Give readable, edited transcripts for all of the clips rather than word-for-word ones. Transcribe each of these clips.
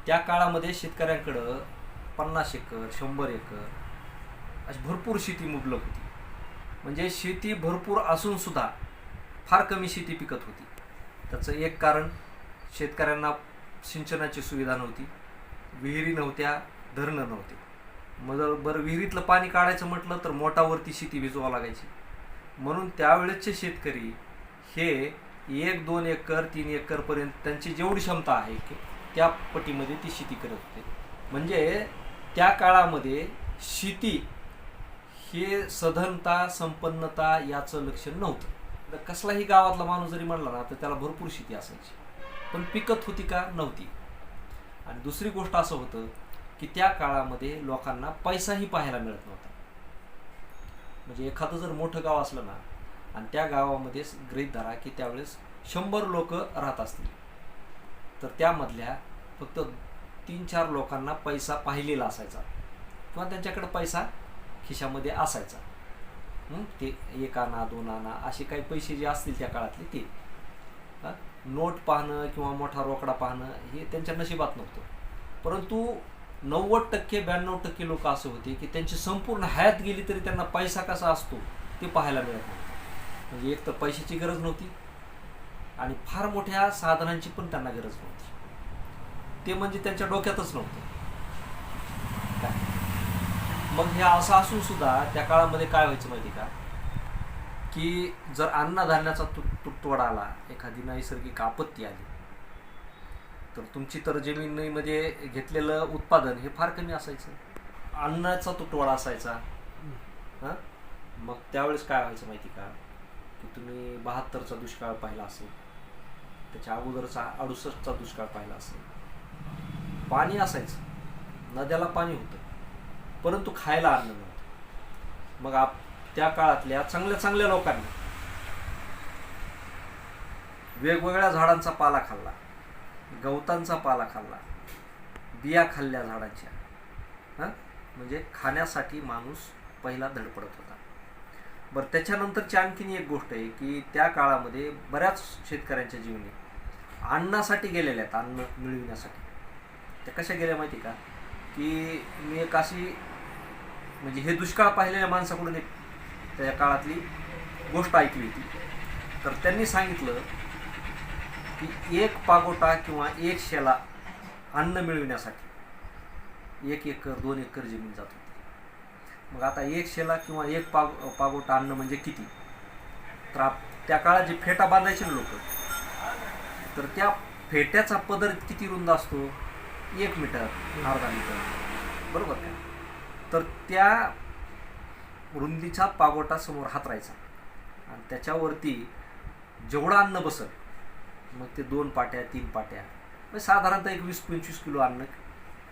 त्या काळामध्ये शेतकऱ्यांकडं 50 acre 100 acre अशी भरपूर शेती मुबलक होती. म्हणजे शेती भरपूर असूनसुद्धा फार कमी शेती पिकत होती. त्याचं एक कारण शेतकऱ्यांना सिंचनाची सुविधा नव्हती, विहिरी नव्हत्या, धरणं नव्हते. मग बरं विहिरीतलं पाणी काढायचं म्हटलं तर मोटावरती शेती भिजवावं लागायची. म्हणून त्यावेळेसचे शेतकरी हे 1-2 एकर 3 एकरपर्यंत त्यांची जेवढी क्षमता आहे त्या पटीमध्ये ती शेती करत होते. म्हणजे त्या काळामध्ये शेती हे सधनता संपन्नता याचं लक्षण नव्हतं. तर कसलाही गावातला माणूस जरी म्हणला ना तर त्याला भरपूर शेती असायची, पण पिकत होती का? नव्हती. आणि दुसरी गोष्ट असं होतं की त्या काळामध्ये लोकांना पैसाही पाहायला मिळत नव्हता. म्हणजे एखादं जर मोठं गाव असलं ना आणि त्या गावामध्ये गृहीत धरा की त्यावेळेस 100 लोक राहत असतील, तर त्यामधल्या फक्त 3-4 लोकांना पैसा पाहिलेला असायचा किंवा त्यांच्याकडे पैसा खिशामध्ये असायचा. ते 1 आणा 2 आणा असे काही पैसे जे असतील त्या काळातले ते. नोट पाहणं किंवा मोठा रोकडा पाहणं हे त्यांच्या नशिबात नव्हतं. परंतु 90% 92% लोक असे होते की त्यांची संपूर्ण हयात गेली तरी त्यांना पैसा कसा असतो ते पाहायला मिळत नव्हतं. म्हणजे एक तर पैशाची गरज नव्हती आणि फार मोठ्या साधनांची पण त्यांना गरज नव्हती. ते म्हणजे त्यांच्या डोक्यातच नव्हतं. मग हे असं असून सुद्धा त्या काळामध्ये काय व्हायचं माहिती का, की जर अन्नधान्याचा तुटवडा आला, एखादी नैसर्गिक आपत्ती आली, तर तुमची तर जमिनीमध्ये घेतलेलं उत्पादन हे फार कमी असायचं, अन्नाचा तुटवडा असायचा. मग त्यावेळेस काय व्हायचं माहिती का, की तुम्ही 72चा दुष्काळ पाहिला असेल, त्याच्या अगोदरचा 68चा दुष्काळ पाहिला असेल. पाणी असायचं, नद्याला पाणी होतं, परंतु खायला अन्न नव्हतं. मग त्या काळातल्या चांगल्या चांगल्या लोकांनी वेगवेगळ्या झाडांचा पाला खाल्ला, गवतांचा पाला खाल्ला, बिया खाल्ल्या झाडांच्या. म्हणजे खाण्यासाठी माणूस पहिला धडपडत होता. बरं, त्याच्यानंतरची आणखीन एक गोष्ट आहे की त्या काळामध्ये बऱ्याच शेतकऱ्यांच्या जीवनी अन्नासाठी गेलेल्या आहेत, अन्न मिळविण्यासाठी. त्या कशा गेल्या माहिती का, की मी एक अशी म्हणजे हे दुष्काळ पाहिलेल्या माणसाकडून एक त्या काळातली गोष्ट ऐकली होती. तर त्यांनी सांगितलं की 1 पागोटा किंवा 1 शेला अन्न मिळविण्यासाठी 1 एकर 2 एकर जमीन जात होती. मग आता 1 शेला किंवा 1 पागोटा अन्न म्हणजे किती? तर त्या काळात जे फेटा बांधायचे ना लोक, तर त्या फेट्याचा पदर किती रुंद असतो? 1 मीटर, अर्धा मीटर, बरोबर का? तर त्या रुंदीचा पागोटा समोर हातरायचा आणि त्याच्यावरती जेवढं अन्न बसल, मग ते 2 पाट्या 3 पाट्या म्हणजे साधारणतः 20-25 किलो अन्न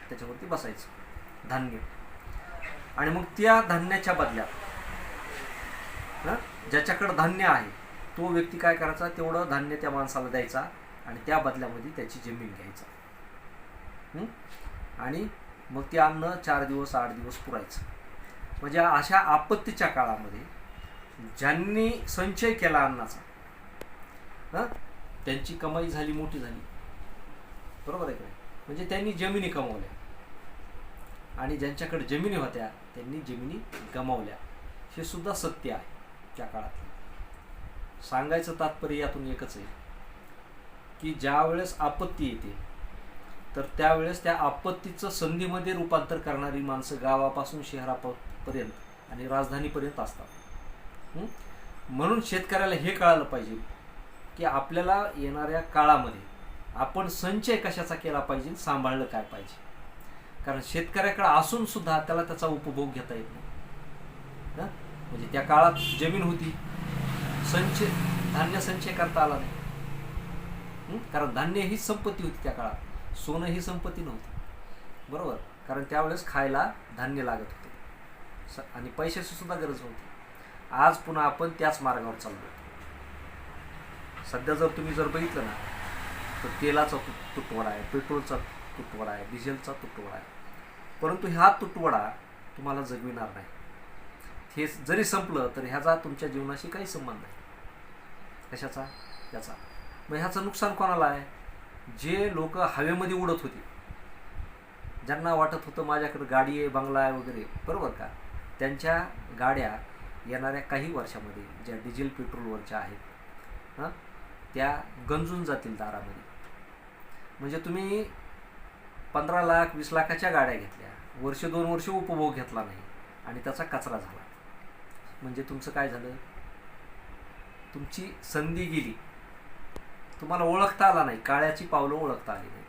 त्याच्यावरती बसायचं, धान्य. आणि मग त्या धान्याच्या बदल्यात ज्याच्याकडं धान्य आहे तो व्यक्ती काय करायचा, तेवढं धान्य त्या माणसाला द्यायचा आणि त्या बदल्यामध्ये त्याची जमीन घ्यायचा. आणि मग ते अन्न 4 दिवस 8 दिवस पुरायचं. म्हणजे अशा आपत्तीच्या काळामध्ये ज्यांनी संचय केला अन्नाचा, त्यांची कमाई झाली, मोठी झाली, बरोबर आहे का? म्हणजे त्यांनी जमिनी कमवल्या आणि ज्यांच्याकडे जमिनी होत्या त्यांनी जमिनी गमावल्या. हे सुद्धा सत्य आहे त्या काळात. सांगायचं तात्पर्य यातून एकच आहे की ज्या वेळेस आपत्ती येते तर त्यावेळेस त्या आपत्तीचं संधीमध्ये रूपांतर करणारी माणसं गावापासून शहरापर्यंत आणि राजधानीपर्यंत असतात. म्हणून शेतकऱ्याला हे कळालं पाहिजे की आपल्याला येणाऱ्या काळामध्ये आपण संचय कशाचा केला पाहिजे, सांभाळलं काय पाहिजे. कारण शेतकऱ्याकडे असून सुद्धा त्याला त्याचा उपभोग घेता येत नाही. म्हणजे त्या काळात जमीन होती, धान्य संचय करता आला नाही. कारण धान्य ही संपत्ती होती त्या काळात, सोनं ही संपत्ती नव्हती, बरोबर? कारण त्यावेळेस खायला धान्य लागत होते आणि पैशाची सुद्धा गरज नव्हती. आज पुन्हा आपण त्याच मार्गावर चाललो. सध्या जर तुम्ही बघितलं ना तर तेलाचा तुटवडा आहे, पेट्रोलचा तुटवडा आहे, डिझेलचा तुटवडा आहे. परंतु हा तुटवडा तुम्हाला जगविणार नाही. हे जरी संपलं तर ह्याचा तुमच्या जीवनाशी काही संबंध नाही. कशाचा? याचा. मग ह्याचं नुकसान कोणाला आहे? जे लोक हवेमध्ये उडत होते ज्यांना वाटत होतं माझ्याकडे गाडी आहे, बंगला आहे वगैरे, बरोबर का, त्यांच्या गाड्या येणाऱ्या काही वर्षामध्ये ज्या डिझेल पेट्रोलवरच्या आहेत हां, त्या गंजून जातील दारामध्ये. म्हणजे तुम्ही 15 लाख 20 लाखाच्या गाड्या घेतल्या, वर्ष 2 वर्ष उपभोग घेतला नाही आणि त्याचा कचरा झाला. म्हणजे तुमचं काय झालं, तुमची संधी गेली, तुम्हाला ओळखता आला नाही, काळ्याची पावलं ओळखता आली नाही.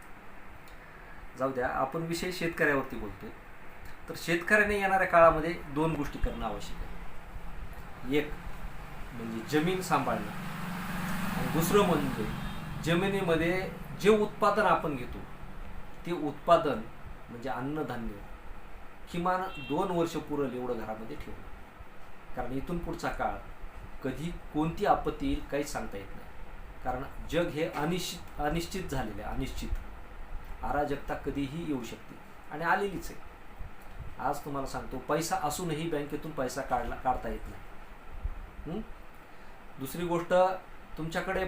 जाऊ द्या, आपण विषय शेतकऱ्यावरती बोलतोय. तर शेतकऱ्याने येणाऱ्या काळामध्ये 2 गोष्टी करणं आवश्यक आहे. एक म्हणजे जमीन सांभाळणं आणि दुसरं म्हणजे जमिनीमध्ये जे उत्पादन आपण घेतो ते उत्पादन म्हणजे अन्नधान्य किमान 2 वर्ष पुरेल एवढं घरामध्ये ठेवणं. कारण इथून पुढचा काळ कधी कोणती आपत्ती येईल काहीच सांगता येत नाही. कारण जग हे अनिश्चित झालेलं आहे. अनिश्चित अराजकता कधीही येऊ शकते आणि आलेलीच आहे. आज तुम्हाला सांगतो, पैसा असूनही बँकेतून पैसा काढता येत नाही. दुसरी गोष्ट, तुमच्याकडे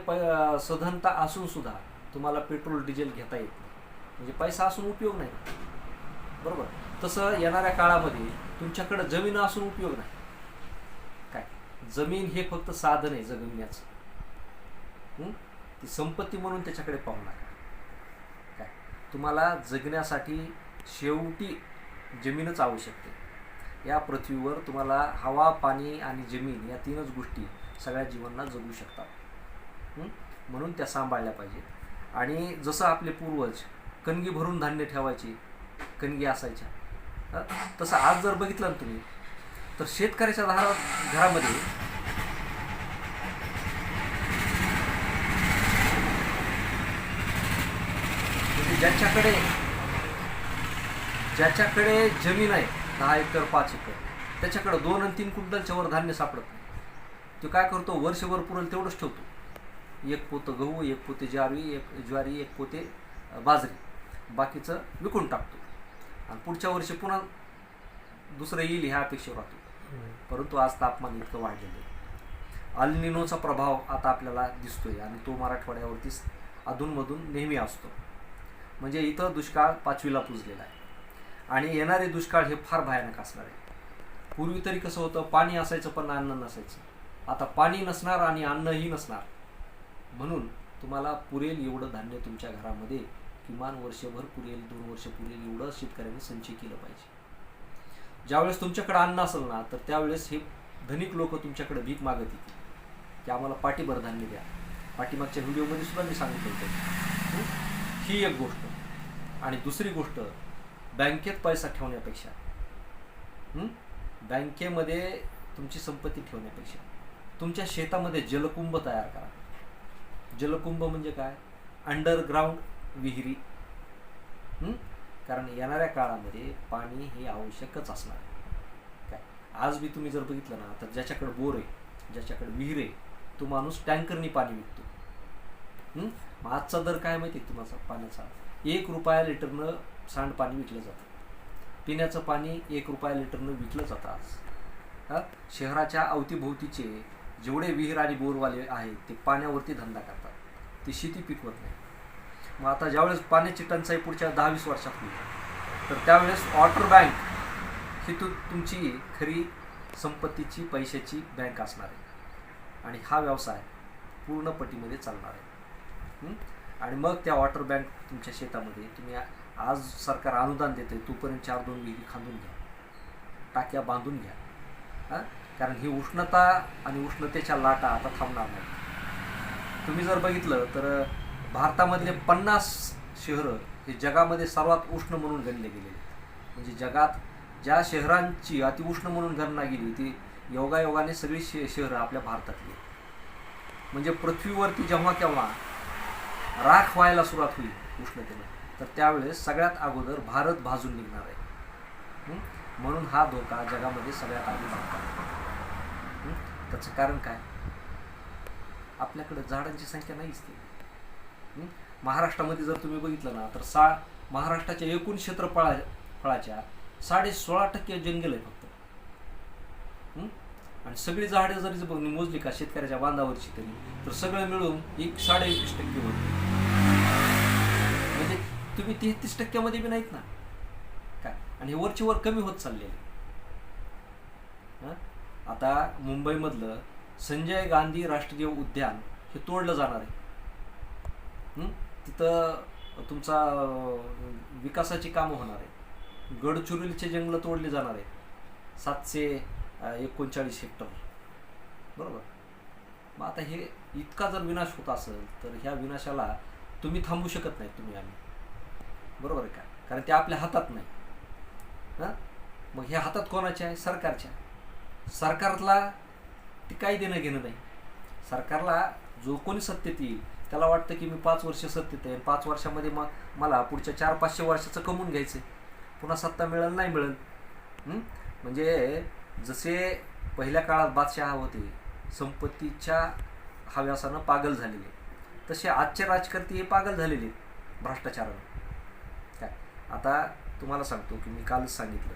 सधनता असून सुद्धा तुम्हाला पेट्रोल डिझेल घेता येत नाही. म्हणजे पैसा असून उपयोग नाही, बरोबर. तसं येणाऱ्या काळामध्ये तुमच्याकडे जमीन असून उपयोग नाही. काय, जमीन हे फक्त साधन आहे जगविण्याचं. ती संपत्ती म्हणून त्याच्याकडे पाहू नका. काय, तुम्हाला जगण्यासाठी शेवटी जमीनच आवश्यक आहे. या पृथ्वीवर तुम्हाला हवा, पाणी आणि जमीन या 3च गोष्टी सगळ्या जीवांना जगू शकतात. म्हणून त्या सांभाळल्या पाहिजेत. आणि जसं आपले पूर्वज कणगी भरून धान्य ठेवायचे, कणगी असायच्या, तसं आज जर बघितलं ना तुम्ही, तर शेतकऱ्याच्या घरामध्ये ज्याच्याकडे जमीन आहे 10 एकर 5 एकर, त्याच्याकडे 2 आणि 3 क्विंटलच्या वर धान्य सापडत नाही. तो काय करतो, वर्षभर पुरेल तेवढंच ठेवतो. 1 पोतं गहू, 1 पोते ज्वारी, 1 पोते बाजरी, बाकीचं विकून टाकतो आणि पुढच्या वर्षी पुन्हा दुसरं येईल ह्या अपेक्षेवर राहतो. परंतु आज तापमान इतकं वाढलेलं आहे. अल निनोचा प्रभाव आता आपल्याला दिसतोय आणि तो मराठवाड्यावरतीच अधूनमधून नेहमी असतो. म्हणजे इथं दुष्काळ 5वीला पुजलेला आहे आणि येणारे दुष्काळ हे फार भयानक असणार आहे. पूर्वी तरी कसं होतं, पाणी असायचं पण अन्न नसायचं. आता पाणी नसणार आणि अन्नही नसणार. म्हणून तुम्हाला पुरेल एवढं धान्य तुमच्या घरामध्ये किमान वर्षभर पुरेल, 2 वर्ष पुरेल एवढं शेतकऱ्यांनी संचय केलं पाहिजे. ज्यावेळेस तुमच्याकडे अन्न असेल ना, तर त्यावेळेस हे धनिक लोक तुमच्याकडे भीक मागत येतील की आम्हाला पाठीभर धान्य द्या. पाठीमागच्या व्हिडिओमध्ये सुद्धा मी सांगितलं होतं. ही एक गोष्ट. आणि दुसरी गोष्ट, बँकेत पैसा ठेवण्यापेक्षा, बँकेमध्ये तुमची संपत्ती ठेवण्यापेक्षा तुमच्या शेतामध्ये जलकुंभ तयार करा. जलकुंभ म्हणजे काय, अंडरग्राऊंड विहिरी. कारण येणाऱ्या काळामध्ये पाणी हे आवश्यकच असणार आहे. काय, आज बी तुम्ही जर बघितलं ना, तर ज्याच्याकडे बोर आहे, ज्याच्याकडे विहीर आहे, तो माणूस टँकरनी पाणी विकतो. आजचा दर काय माहिती आहे तुम्हाला पाण्याचा? 1 रुपया लिटरनं सांडपाणी विकलं जातं. पिण्याचं पाणी 1 रुपया लिटरनं विकलं जातं आज. शहराच्या अवतीभोवतीचे जेवढे विहीर आणि बोरवाले आहेत ते पाण्यावरती धंदा करतात, ते शेती पिकवत नाही. मग आता ज्यावेळेस पाण्याची टंचाई पुढच्या 10-20 वर्षात होईल, तर त्यावेळेस वॉटर बँक ही तुमची खरी संपत्तीची, पैशाची बँक असणार आहे आणि हा व्यवसाय पूर्ण पटीमध्ये चालणार आहे. आणि मग त्या वॉटर बँक तुमच्या शेतामध्ये तुम्ही, आज सरकार अनुदान देते, तोपर्यंत 4-2 विहिरी खांदून घ्या, टाक्या बांधून घ्या. कारण ही उष्णता आणि उष्णतेच्या लाटा आता थांबणार नाही. तुम्ही जर बघितलं तर भारतामधले 50 शहरं हे जगामध्ये सर्वात उष्ण म्हणून गणले गेलेले. म्हणजे जगात ज्या शहरांची अतिउष्ण म्हणून गणना गेली ती योगायोगाने सगळी शहरं आपल्या भारतातली. म्हणजे पृथ्वीवरती जेव्हा केव्हा राख व्हायला सुरुवात होईल उष्णतेने, तर त्यावेळेस सगळ्यात अगोदर भारत भाजून निघणार आहे. म्हणून हा धोका जगामध्ये सगळ्यात आधी वाढतो. त्याचं कारण काय, आपल्याकडे झाडांची संख्या नाहीच ती. महाराष्ट्रामध्ये जर तुम्ही बघितलं ना, तर महाराष्ट्राच्या एकूण क्षेत्रफळाच्या 16.5% जंगल आहे फक्त. आणि सगळी झाडं जरी मोजली का शेतकऱ्याच्या बांधावरची तरी, तर सगळं मिळून 21% होते. म्हणजे तुम्ही 33% मध्ये बी नाहीत ना. आणि हे वरची वर कमी होत चाललेले. आता मुंबईमधलं संजय गांधी राष्ट्रीय उद्यान हे तोडलं जाणार आहे. तिथं तुमचा विकासाची कामं होणार आहे. गडचिरोलीचे जंगलं तोडले जाणार आहे, 739 हेक्टर. बरोबर. मग आता हे इतका जर विनाश होत असेल तर ह्या विनाशाला तुम्ही थांबू शकत नाही, तुम्ही आम्ही. बरोबर आहे का? कारण ते आपल्या हातात नाही. मग हे हातात कोणाच्या आहे? सरकारच्या. सरकारला ते काही देणं घेणं नाही. सरकारला जो कोणी सत्तेत येईल त्याला वाटतं की मी 5 वर्ष सत्तेत आहे, 5 वर्षामध्ये मग मला पुढच्या 400-500 वर्षाचं कमवून घ्यायचं, पुन्हा सत्ता मिळेल नाही मिळेल. म्हणजे जसे पहिल्या काळात बादशहा होते, संपत्तीच्या हव्यासानं पागल झालेले, तसे आजचे राजकारती हे पागल झालेले भ्रष्टाचारानं. काय आता तुम्हाला सांगतो की मी कालच सांगितलं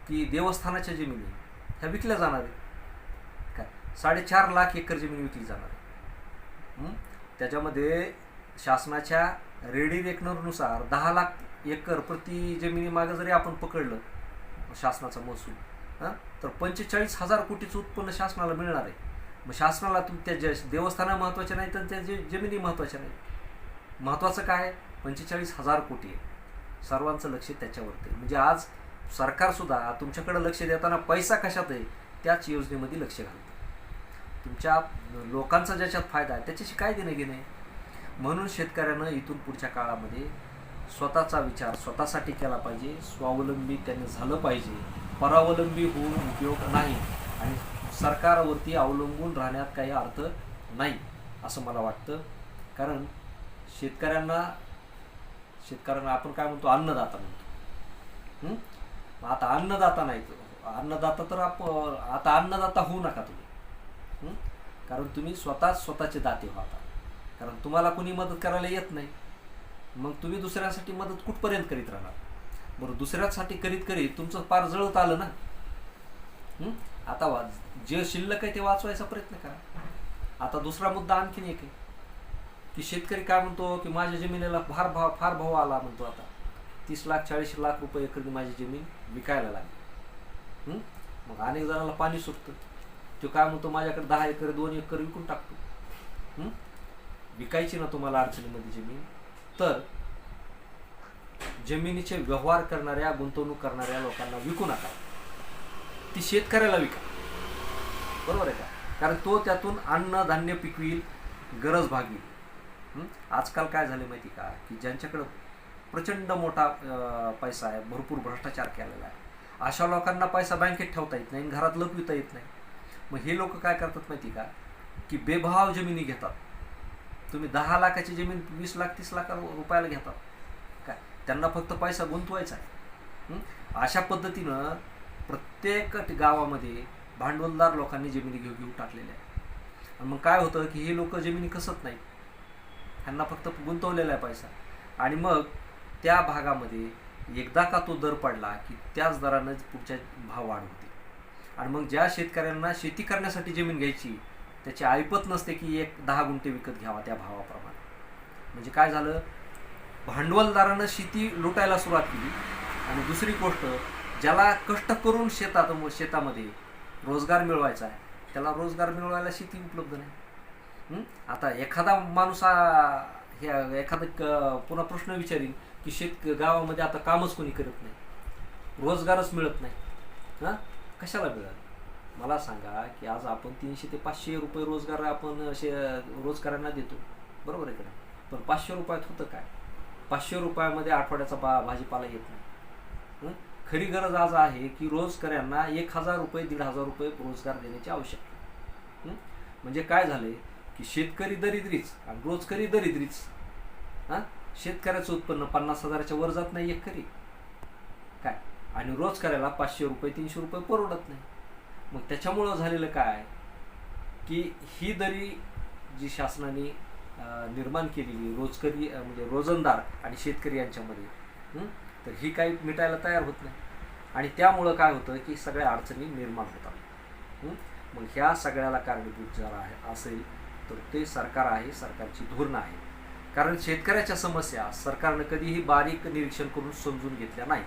की देवस्थानाच्या जमिनी ह्या विकल्या जाणार आहेत. काय 4.5 लाख एकर जमीन विकली जाणार आहे. त्याच्यामध्ये शासनाच्या रेडी रेकनरनुसार 10 लाख एकर प्रति जमिनी मागं जरी आपण पकडलं शासनाचा महसूल, तर 45,000 कोटीचं उत्पन्न शासनाला मिळणार आहे. मग शासनाला त्या देवस्थानं महत्त्वाचे नाही तर त्या जमिनी महत्त्वाच्या नाही. महत्त्वाचं काय? 45,000 कोटी आहे. सर्वांचं लक्ष त्याच्यावरती. म्हणजे आज सरकारसुद्धा तुमच्याकडे लक्ष देताना पैसा कशात आहे त्याच योजनेमध्ये लक्ष घालतं. तुमच्या लोकांचा ज्याच्यात फायदा आहे त्याच्याशी काय देणं घेणं आहे. म्हणून शेतकऱ्यानं इथून पुढच्या काळामध्ये स्वतःचा विचार स्वतःसाठी केला पाहिजे. स्वावलंबी त्याने झालं पाहिजे. परावलंबी होऊन उपयोग नाही आणि सरकारवरती अवलंबून राहण्यात काही अर्थ नाही असं मला वाटतं. कारण शेतकऱ्यांना आपण काय म्हणतो? अन्नदाता म्हणतो. आता अन्नदाता नाही तो अन्नदाता, तर आता अन्नदाता होऊ नका तुम्ही. कारण तुम्ही स्वतःचे दाते व्हा. कारण तुम्हाला कोणी मदत करायला येत नाही, मग तुम्ही दुसऱ्यासाठी मदत कुठपर्यंत करीत राहणार? बरं, दुसऱ्यासाठी करीत तुमचं पार जळत आलं ना. आता जे शिल्लक आहे ते वाचवायचा प्रयत्न करा. आता दुसरा मुद्दा आणखीन एक आहे की शेतकरी काय म्हणतो की माझ्या जमिनीला फार भाव आला म्हणतो. आता 30 लाख 40 लाख रुपये एकरची माझी जमीन विकायला लागली. मग अनेक जणांना पाणी सुटतं. तो काय म्हणतो माझ्याकडे 10 एकर 2 एकर विकून टाकतो. विकायची ना तुम्हाला अडचणीमध्ये जमीन, तर जमिनीचे व्यवहार करणाऱ्या गुंतवणूक करणाऱ्या लोकांना विकू नका, ती शेतकऱ्याला विका. बरोबर आहे का? कारण तो त्यातून अन्नधान्य पिकवील, गरज भागवी. आजकाल काय झाले माहिती का की ज्यांच्याकडं प्रचंड मोठा पैसा आहे, भरपूर भ्रष्टाचार केलेला आहे, अशा लोकांना पैसा बँकेत ठेवता येत नाही, घरात लपविता येत नाही. मग हे लोक काय करतात माहिती का की बेभाव जमिनी घेतात. तुम्ही 10 लाखाची जमीन 20 लाख 30 लाख रुपयाला घेतात. काय त्यांना फक्त पैसा गुंतवायचा आहे. अशा पद्धतीनं प्रत्येक गावामध्ये भांडवलदार लोकांनी जमिनी घेऊ टाकलेल्या आहे. आणि मग काय होतं की हे लोक जमिनी कसत नाहीत, त्यांना फक्त गुंतवलेला आहे पैसा. आणि मग त्या भागामध्ये एकदा का तो दर पडला की त्याच दरानं पुढच्या भाव वाढ होते. आणि मग ज्या शेतकऱ्यांना शेती करण्यासाठी जमीन घ्यायची त्याची ऐपत नसते की 10 गुंठे विकत घ्यावा त्या भावाप्रमाणे. म्हणजे काय झालं, भांडवलदारानं शेती लुटायला सुरुवात केली. आणि दुसरी गोष्ट, ज्याला कष्ट करून शेतामध्ये रोजगार मिळवायचा आहे त्याला रोजगार मिळवायला शेती उपलब्ध नाही. आता एखादा माणूस पुन्हा प्रश्न विचारीन की गावामध्ये आता कामच कोणी करत नाही, रोजगारच मिळत नाही. कशाला मिळेल? मला सांगा की आज आपण 300 ते 500 रुपये रोजगार आपण रोजगारांना देतो. बरोबर आहे का? पण 500 रुपयात होतं काय? 500 रुपयामध्ये आठवड्याचा भाजीपाला येत नाही. खरी गरज आज आहे की रोजगाऱ्यांना 1,000 रुपये 1,500 रुपये रोजगार देण्याची आवश्यकता. म्हणजे काय झाले की शेतकरी दरिद्रीच आणि रोजकरी दरिद्रीच. शेतकऱ्याचं उत्पन्न 50,000च्या वर जात नाही एकरी काय, आणि रोजकऱ्याला 500 रुपये 300 रुपये परवडत नाही. मग त्याच्यामुळं झालेलं काय की ही दरी जी शासनाने निर्माण केलेली रोजकरी म्हणजे रोजंदार आणि शेतकरी यांच्यामध्ये, तर ही काही मिटायला तयार होत नाही. आणि त्यामुळं काय होतं की सगळ्या अडचणी निर्माण होतात. मग ह्या सगळ्याला कारणीभूत जर आहे असेल तर ते सरकार आहे, सरकारची धोरणं आहे. कारण शेतकऱ्याच्या समस्या सरकारनं कधीही बारीक निरीक्षण करून समजून घेतल्या नाहीत.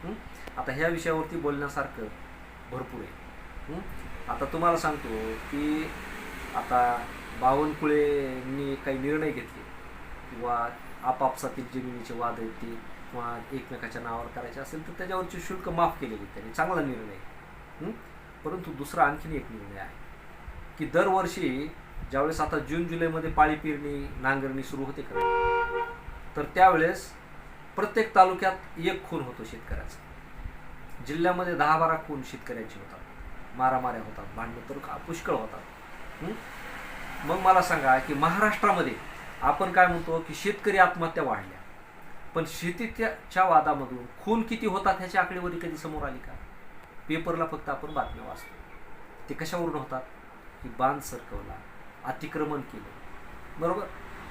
हं? आता ह्या विषयावरती बोलण्यासारखं भरपूर आहे. आता तुम्हाला सांगतो की आता बावनकुळेंनी काही निर्णय घेतले किंवा आपापसातील जमिनीचे वाद आहेत ते किंवा एकमेकाच्या नावावर करायचे असेल तर त्याच्यावरचे शुल्क माफ केलेले त्यांनी, चांगला निर्णय. परंतु दुसरा आणखीन एक निर्णय आहे की दरवर्षी ज्यावेळेस आता जून जुलैमध्ये पाळी पेरणी नांगरणी सुरू होते का, तर त्यावेळेस प्रत्येक तालुक्यात एक खून होतो शेतकऱ्याचा. जिल्ह्यामध्ये 10-12 खून शेतकऱ्यांचे होतात, मारामाऱ्या होतात, भांडणं तर पुष्कळ होतात. मग मला सांगा की महाराष्ट्रामध्ये आपण काय म्हणतो की शेतकरी आत्महत्या वाढल्या, पण शेतीच्या वादामधून खून किती होतात ह्याची आकडेवारी कधी समोर आली का? पेपरला फक्त आपण बातम्या वाचतो. ते कशावरून होतात की बांध सरकवला, अतिक्रमण केलं, बरोबर.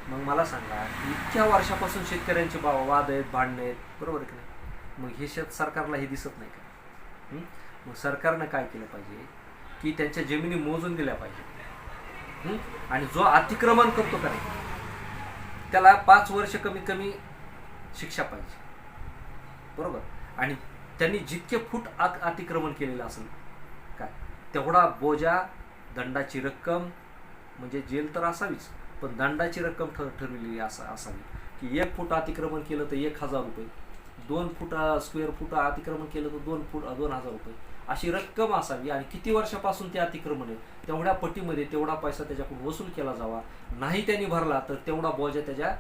मग मला सांगा इतक्या वर्षापासून शेतकऱ्यांचे वाद आहेत, भांडणं आहेत, बरोबर की नाही? मग हे सरकारला हे दिसत नाही का? मग सरकारनं काय केलं पाहिजे की त्यांच्या जमिनी मोजून दिल्या पाहिजे. आणि जो अतिक्रमण करतो का नाही त्याला 5 वर्ष कमीत कमी शिक्षा पाहिजे, बरोबर. आणि त्यांनी जितके फूट अतिक्रमण केलेलं असेल काय तेवढा बोजा, दंडाची रक्कम, म्हणजे जेल तर असावीच पण दंडाची रक्कम ठरवलेली असावी की 1 फूट अतिक्रमण केलं तर 1000 रुपये, 2 फूट स्क्वेअर फूट अतिक्रमण केलं तर 2000 रुपये, अशी रक्कम असावी. आणि किती वर्षापासून ते अतिक्रमण आहे तेवढ्या पटीमध्ये तेवढा पैसा त्याच्याकडून वसूल केला जावा. नाही त्यांनी भरला तर तेवढा बोजा त्याच्या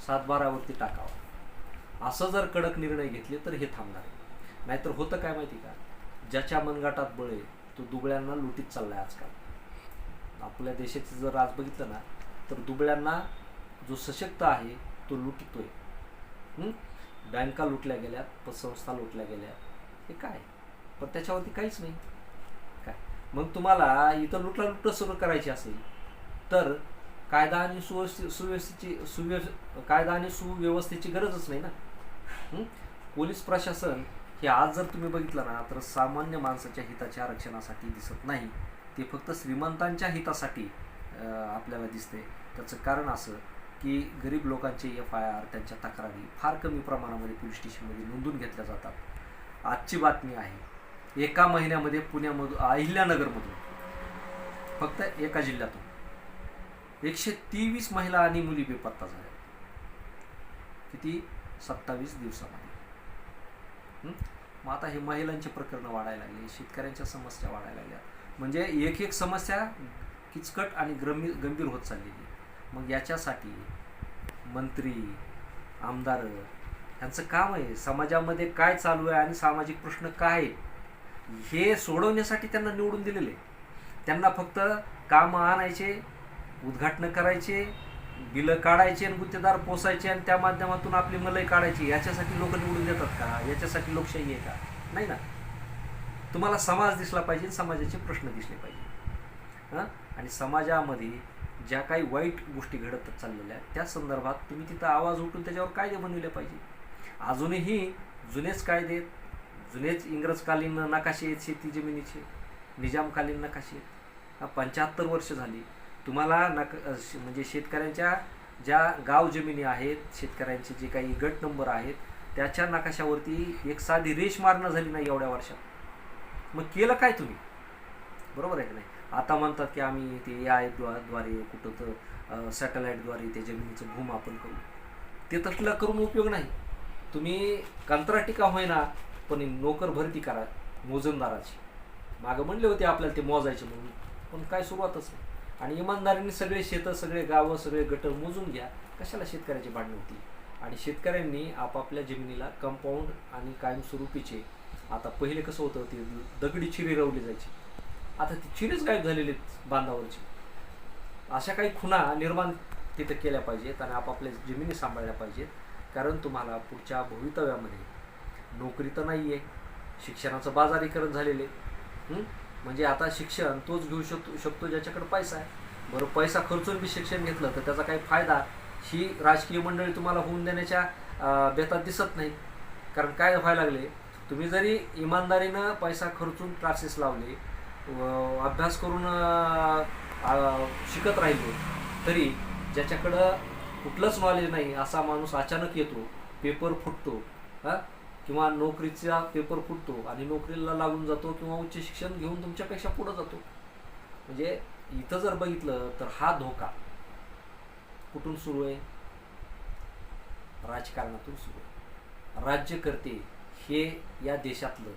7-12वरती टाकावा. असं जर कडक निर्णय घेतले तर हे थांबणार आहे. नाहीतर होतं काय माहिती का, ज्याच्या मनगाटात बळ आहे तो दुबळ्यांना लुटीत चाललाय आजकाल. आपल्या देशाचं जर आज बघितलं ना तर दुबळ्यांना जो सशक्त आहे तो लुटतोय. बँका लुटल्या गेल्यात, पतसंस्था लुटल्या गेल्यात, हे काय, पण त्याच्यावरती काहीच नाही काय. मग तुम्हाला इथं लुट सुरू करायची असेल तर कायदा आणि कायदा आणि सुव्यवस्थेची गरजच नाही ना. पोलीस प्रशासन हे आज जर तुम्ही बघितलं ना तर सामान्य माणसाच्या हिताच्या रक्षणासाठी दिसत नाही, ते फक्त श्रीमंतांच्या हितासाठी आपल्याला दिसते. त्याचं कारण असं की गरीब लोकांचे FIR, त्यांच्या तक्रारी फार कमी प्रमाणामध्ये पोलीस स्टेशनमध्ये नोंदून घेतल्या जातात. आजची बातमी आहे, एका महिन्यामध्ये पुण्यामधून अहिल्यानगरमधून फक्त एका जिल्ह्यातून 123 महिला आणि मुली बेपत्ता झाल्या. किती? 27 दिवसामध्ये. मग आता हे महिलांची प्रकरणं वाढायला लागली, शेतकऱ्यांच्या समस्या वाढायला लागल्या, म्हणजे एक समस्या किचकट आणि गंभीर होत चाललेली. मग याच्यासाठी मंत्री, आमदार यांचं काम आहे समाजामध्ये काय चालू आहे आणि सामाजिक प्रश्न काय आहेत हे सोडवण्यासाठी त्यांना निवडून दिलेले. त्यांना फक्त कामं आणायचे, उद्घाटन करायचे, बिलं काढायचे आणि गुत्तेदार पोसायचे आणि त्या माध्यमातून आपली मलई काढायची. याच्यासाठी लोक निवडून देतात का? याच्यासाठी लोकशाही आहे का? नाही ना. तुम्हाला समाज दिसला पाहिजे, समाजाचे प्रश्न दिसले पाहिजे. आणि समाजामध्ये ज्या काही वाईट गोष्टी घडत चाललेल्या आहेत त्या संदर्भात तुम्ही तिथं आवाज उठून त्याच्यावर कायदे बनवले पाहिजे. अजूनही जुनेच कायदे, जुनेच इंग्रजकालीन नकाशे आहेत शेती जमिनीचे, निजामकालीन नकाशे आहेत. 75 वर्ष झाली. तुम्हाला म्हणजे शेतकऱ्यांच्या ज्या गाव जमिनी आहेत, शेतकऱ्यांचे जे काही गट नंबर आहेत त्याच्या नकाशावरती एक साधी रेष मारणं झाली नाही एवढ्या वर्षात. मग केलं काय तुम्ही? बरोबर आहे की नाही? आता म्हणतात की आम्ही ते AI द्वारे कुठं तर सॅटेलाईटद्वारे त्या जमिनीचं भूमापन करू. ते तसलं करून उपयोग नाही. तुम्ही कंत्राटी का होईना पण नोकर भरती करा मोजणदाराची. मागं म्हणले होते आपल्याला ते मोजायचे म्हणून, पण काय सुरुवातच नाही. आणि इमानदारीने सगळे शेतं, सगळे गावं, सगळे गट मोजून घ्या. कशाला शेतकऱ्याची भांडणं होती? आणि शेतकऱ्यांनी आपापल्या जमिनीला कंपाऊंड आणि कायमस्वरूपीचे, आता पहिले कसं होतं ते दगडी चिरे रवली जायची, आता ती चिरेच गायब झालेली बांधावरची. अशा काही खुणा निर्माण तिथं केल्या पाहिजेत आणि आपापल्या जमिनी सांभाळल्या पाहिजेत. कारण तुम्हाला पुढच्या भवितव्यामध्ये नोकरी तर नाही आहे, शिक्षणाचं बाजारीकरण झालेले. म्हणजे आता शिक्षण तोच घेऊ शकतो ज्याच्याकडे पैसा आहे. बरं, पैसा खर्चून बी शिक्षण घेतलं तर त्याचा काही फायदा ही राजकीय मंडळी तुम्हाला होऊन देण्याच्या बेतात दिसत नाही. कारण काय व्हायला लागले, तुम्ही जरी इमानदारीनं पैसा खर्चून क्लासेस लावले, अभ्यास करून शिकत राहिलो, तरी ज्याच्याकडं कुठलंच नॉलेज नाही असा माणूस अचानक येतो, पेपर फुटतो, किंवा नोकरीचा पेपर फुटतो आणि नोकरीला लागून जातो किंवा उच्च शिक्षण घेऊन तुमच्यापेक्षा पुढे जातो. म्हणजे इथं जर बघितलं तर हा धोका कुठून सुरू आहे? राजकारणातून सुरू आहे. राज्यकर्ते हे या देशातलं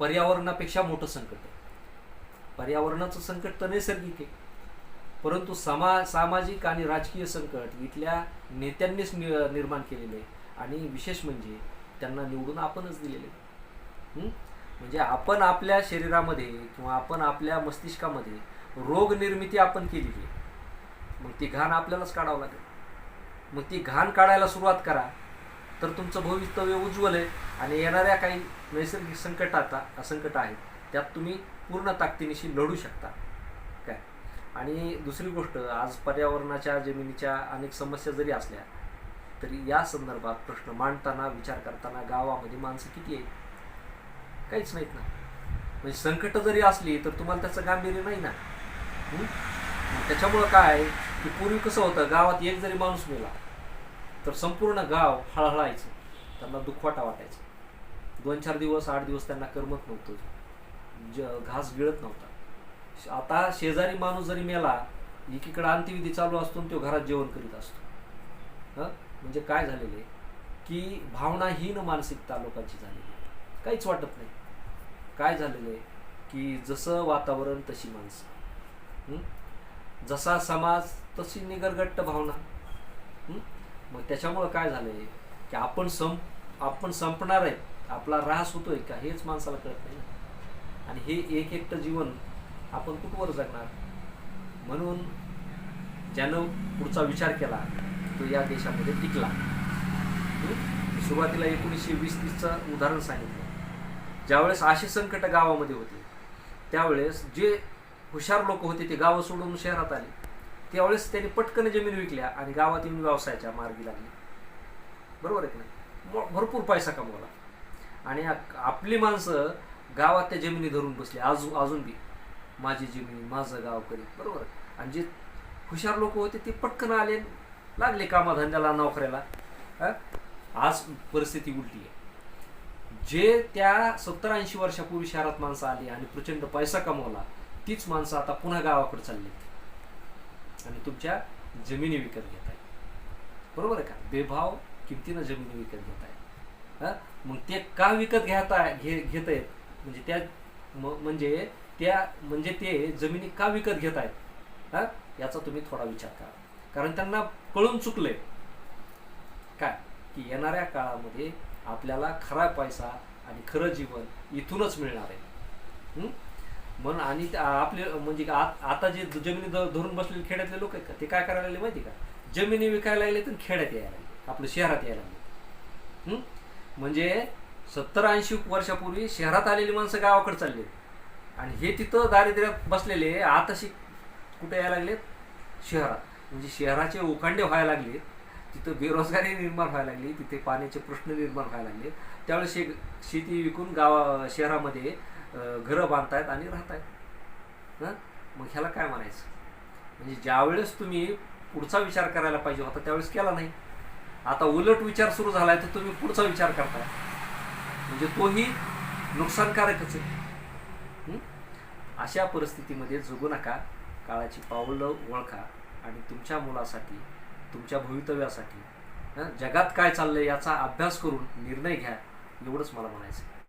पर्यावरणापेक्षा मोठं संकट आहे. पर्यावरणाचं संकट तर नैसर्गिक आहे, परंतु सामाजिक आणि राजकीय संकट इथल्या नेत्यांनीच निर्माण केलेले आहे. आणि विशेष म्हणजे त्यांना निवडून आपणच दिलेले. म्हणजे आपण आपल्या शरीरामध्ये किंवा आपण आपल्या मस्तिष्कामध्ये रोग निर्मिती आपण केलेली आहे. मग ती घाण आपल्यालाच काढावं लागेल. मग ती घाण काढायला सुरुवात करा तर तुमचं भवितव्य उज्ज्वल आहे. आणि येणाऱ्या काही नैसर्गिक संकट आहेत त्यात तुम्ही पूर्ण ताकदीनिशी लढू शकता काय. आणि दुसरी गोष्ट, आज पर्यावरणाच्या जमिनीच्या अनेक समस्या जरी असल्या तरी या संदर्भात प्रश्न मांडताना विचार करताना गावामध्ये माणसं किती आहेत? काहीच नाहीत ना. म्हणजे संकट जरी असली तर तुम्हाला त्याचं गांभीर्य नाही ना. त्याच्यामुळं काय की पूर्वी कसं होतं, गावात एक जरी माणूस मेला तर संपूर्ण गाव हळहळायचं, त्यांना दुखवाटा वाटायचं. 2-4 दिवस 8 दिवस त्यांना करमत नव्हतं, घास गिळत नव्हता. आता शेजारी माणूस जरी मेला, एकीकडे अंत्यविधी चालू असतो आणि तो घरात जेवण करीत असतो. म्हणजे काय झालेलं आहे की भावनाहीन मानसिकता लोकांची झालेली आहे. काहीच वाटत नाही. काय झालेलं आहे की जसं वातावरण तशी माणसं, जसा समाज तशी निगरगट्ट भावना. मग त्याच्यामुळं काय झालंय की आपण संपणार आहे, आपला ऱ्हास होतोय का हेच माणसाला कळत नाही. आणि हे एकटं जीवन आपण कुठवर जगणार? म्हणून ज्यानं पुढचा विचार केला तो या देशामध्ये टिकला. सुरुवातीला 1920-30चं उदाहरण सांगितलं. ज्यावेळेस अशी संकट गावामध्ये होती त्यावेळेस जे हुशार लोक होते ते गावं सोडून शहरात आले. त्यावेळेस त्यांनी पटकन जमीन विकल्या आणि गावात येऊन व्यवसायाच्या मार्गी लागले. बरोबर आहे की नाही? भरपूर पैसा कमवला. आणि आपली माणसं गावात त्या जमिनी धरून बसली अजून बी, माझी जमीन माझं गाव करीत. बरोबर. आणि जे हुशार लोक होते ते पटकन आले, लागले कामाधंद्याला, नोकऱ्याला. आज परिस्थिती उलटी आहे. जे त्या 70-80 वर्षापूर्वी शहरात माणसं आली आणि प्रचंड पैसा कमवला, तीच माणसं आता पुन्हा गावाकडे चालली आणि तुमच्या जमिनी विकत घेत आहेत. बरोबर आहे का? बेभाव किमतीनं जमिनी विकत घेत आहेत. मग ते का विकत घेत आहेत म्हणजे ते जमिनी का विकत घेत आहेत याचा तुम्ही थोडा विचार करा. कारण त्यांना कळून चुकलंय काय की येणाऱ्या काळामध्ये आपल्याला खरा पैसा आणि खरं जीवन इथूनच मिळणार आहे. म्हणून आणि आपले म्हणजे आता जे जमिनी धरून बसलेले खेड्यातले लोक आहेत का, ते काय करायला लागले माहिती का? जमिनी विकायला लागले तर खेड्यात यायला लागले, आपलं शहरात यायला लागले. म्हणजे 70-80 वर्षापूर्वी शहरात आलेली माणसं गावाकडे चालली आणि हे तिथं दारिद्र्यात बसलेले आताशी कुठे यायला लागलेत? शहरात. म्हणजे शहराचे उकांडे व्हायला लागले, तिथं बेरोजगारी निर्माण व्हायला लागली, तिथे पाण्याचे प्रश्न निर्माण व्हायला लागले. त्यावेळेस शेती विकून शहरामध्ये घरं बांधतायत आणि राहतायत. मग ह्याला काय म्हणायचं? म्हणजे ज्यावेळेस तुम्ही पुढचा विचार करायला पाहिजे होता त्यावेळेस केला नाही. आता उलट विचार सुरू झालाय तर तुम्ही पुढचा विचार करताय, म्हणजे तोही नुकसानकारकच आहे. अशा परिस्थितीमध्ये जगू नका. काळाची पावलं ओळखा आणि तुमच्या मुलासाठी, तुमच्या भवितव्यासाठी जगात काय चाललंय याचा अभ्यास करून निर्णय घ्या. एवढंच मला म्हणायचं.